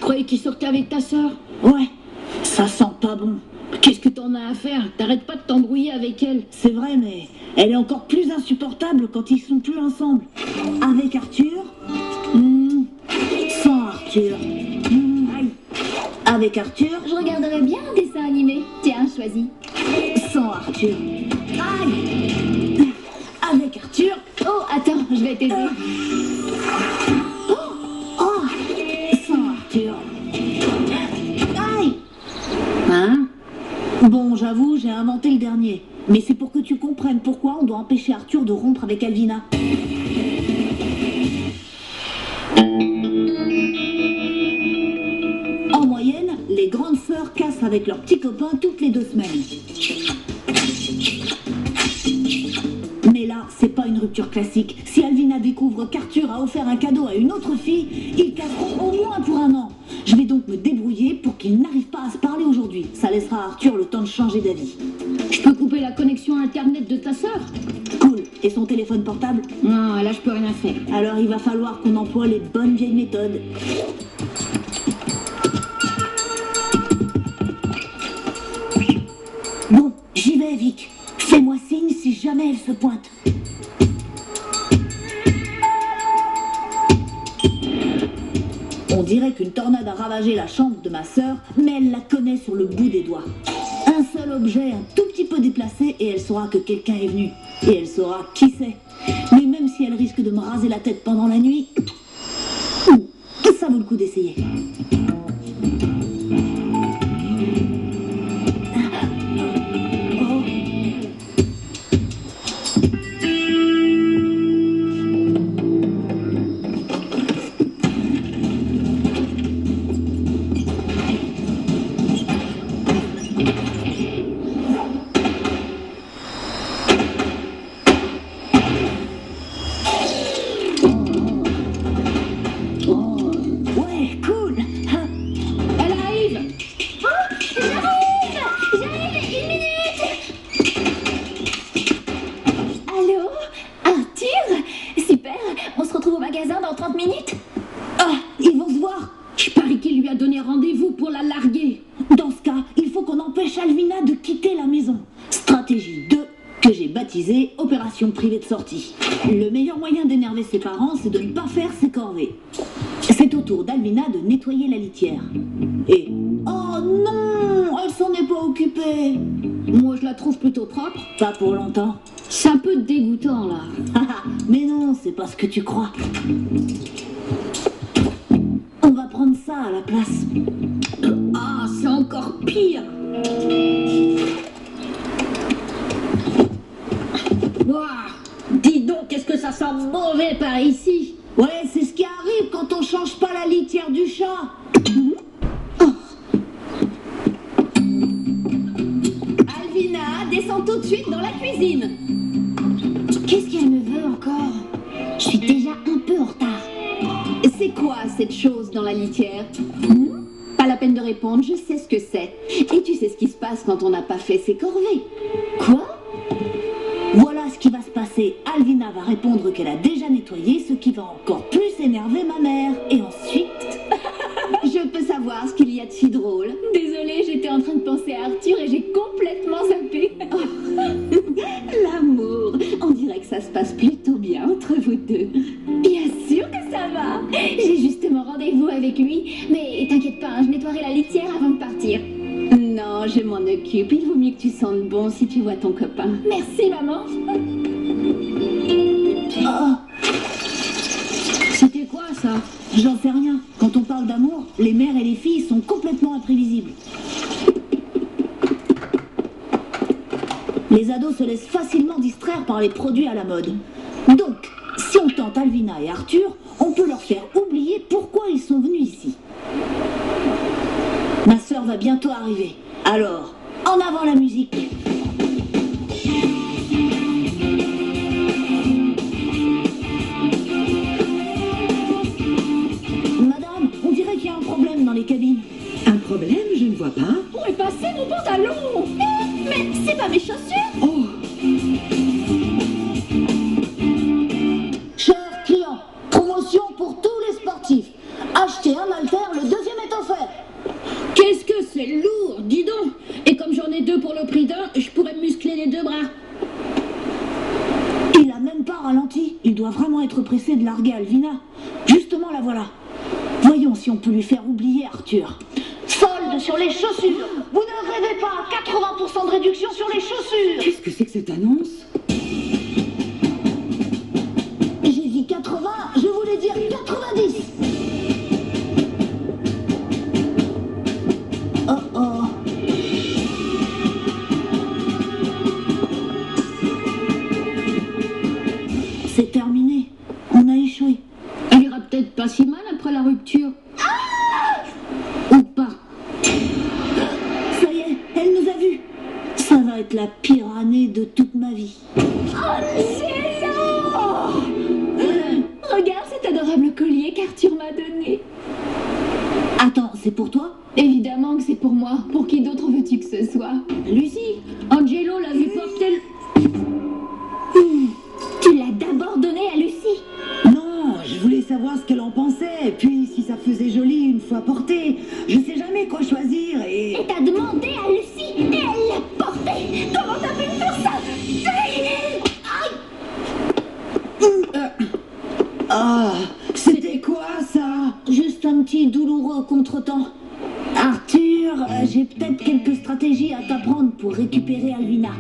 croyais qu'il sortait avec ta sœur. Ouais, ça sent pas bon. Qu'est-ce que t'en as à faire? T'arrêtes pas de t'embrouiller avec elle. C'est vrai, mais elle est encore plus insupportable quand ils sont plus ensemble. Avec Arthur, sans Arthur. Aïe. Avec Arthur, Je regarderais bien un dessin animé. Tiens, choisis. sans Arthur. Aïe. Avec Arthur, Oh, attends, je vais t'aider. oh, sans Arthur. Aïe. Hein? Bon, j'avoue, j'ai inventé le dernier. Mais c'est pour que tu comprennes pourquoi on doit empêcher Arthur de rompre avec Alvina. En moyenne, les grandes sœurs cassent avec leurs petits copains toutes les 2 semaines. Mais là, c'est pas une rupture classique. Si Alvina découvre qu'Arthur a offert un cadeau à une autre fille, ils casseront au moins pour 1 an. Je vais donc me débrouiller pour qu'ils n'arrivent pas à se parler aujourd'hui. Ça laissera à Arthur le temps de changer d'avis. Je peux couper la connexion internet de ta sœur? Cool. Et son téléphone portable? Non, là je peux rien faire. Alors il va falloir qu'on emploie les bonnes vieilles méthodes. Bon, j'y vais, Vic. Fais-moi signe si jamais elle se pointe. On dirait qu'une tornade a ravagé la chambre de ma sœur, mais elle la connaît sur le bout des doigts. Un seul objet un tout petit peu déplacé et elle saura que quelqu'un est venu. Et elle saura qui c'est. Mais même si elle risque de me raser la tête pendant la nuit, ça vaut le coup d'essayer. Oh. Ouais, cool. Elle arrive! J'arrive, une minute. Allô, Arthur? Super, on se retrouve au magasin dans 30 minutes. Ah, ils vont se voir. Je parie qu'il lui a donné rendez-vous pour la larguer. Dans ce cas, il faut qu'on empêche Alvina de quitter la maison. Stratégie 2, que j'ai baptisée Opération privée de sortie. Le meilleur moyen d'énerver ses parents, c'est de ne pas faire ses corvées. C'est au tour d'Alvina de nettoyer la litière. Et... oh non, elle s'en est pas occupée. Moi je la trouve plutôt propre. Pas pour longtemps. C'est un peu dégoûtant là. Mais non, c'est pas ce que tu crois. On va prendre ça à la place. Ah, c'est encore pire. Ouah, dis donc, qu'est-ce que ça sent mauvais par ici. Ouais, c'est ce qui arrive quand on change pas la litière du chat. Alvina, descends tout de suite dans la cuisine. Qu'est-ce qu'elle me veut encore? Je suis déjà un peu en retard. C'est quoi cette chose dans la litière? Pas la peine de répondre, je sais ce que c'est. Et tu sais ce qui se passe quand on n'a pas fait ses corvées. Quoi? Voilà ce qui va se passer. Alvina va répondre qu'elle a déjà nettoyé, ce qui va encore plus énerver ma mère. Et ensuite... Je peux savoir ce qu'il y a de si drôle. Désolée, j'étais en train de penser à Arthur et j'ai complètement zappé. L'amour, on dirait que ça se passe plutôt bien entre vous deux. Bien sûr que ça va. J'ai justement rendez-vous avec lui, mais t'inquiète pas, je nettoierai la litière avant de partir. Non, je m'en occupe. Il vaut mieux que tu sentes bon si tu vois ton copain. Merci, maman. Oh, C'était quoi ça? j'en sais rien. Quand on parle d'amour, les mères et les filles sont complètement imprévisibles. Les ados se laissent facilement distraire par les produits à la mode. Donc, si on tente Alvina et Arthur, on peut leur faire oublier pourquoi ils sont venus ici. Ma sœur va bientôt arriver. Alors, en avant la musique. Madame, on dirait qu'il y a un problème dans les cabines. Un problème, je ne vois pas. Où est passé mon pantalon? Mais c'est pas mes chaussures. Oh, Chers clients, promotion pour tous les sportifs. Achetez un haltère, le deuxième est offert. deux pour le prix d'un, je pourrais me muscler les deux bras. Il a même pas ralenti. Il doit vraiment être pressé de larguer Alvina. Justement, la voilà. Voyons si on peut lui faire oublier Arthur. Solde sur les chaussures. Vous ne rêvez pas, 80% de réduction sur les chaussures. Qu'est-ce que c'est que cette annonce? J'ai dit 80, je voulais dire 90. Oh oh. C'est terminé. On a échoué. Elle ira peut-être pas si mal après la rupture. Ou pas. Ça y est, elle nous a vus. Ça va être la pire année de toute ma vie. Regarde cet adorable collier qu'Arthur m'a donné. Attends, c'est pour toi? Évidemment que c'est pour moi. Pour qui d'autre veux-tu que ce soit? Lucie, Angelo l'a vu porter Tu l'as d'abord donné à Lucie. Non, je voulais savoir ce qu'elle en pensait, et puis si ça faisait joli une fois porté. Je sais jamais quoi choisir et... Et t'as demandé à Lucie et elle l'a porté. Comment t'as pu me faire ça? Ah, c'était quoi ça? Juste un petit douloureux contretemps. Arthur, j'ai peut-être quelques stratégies à t'apprendre pour récupérer Alvina.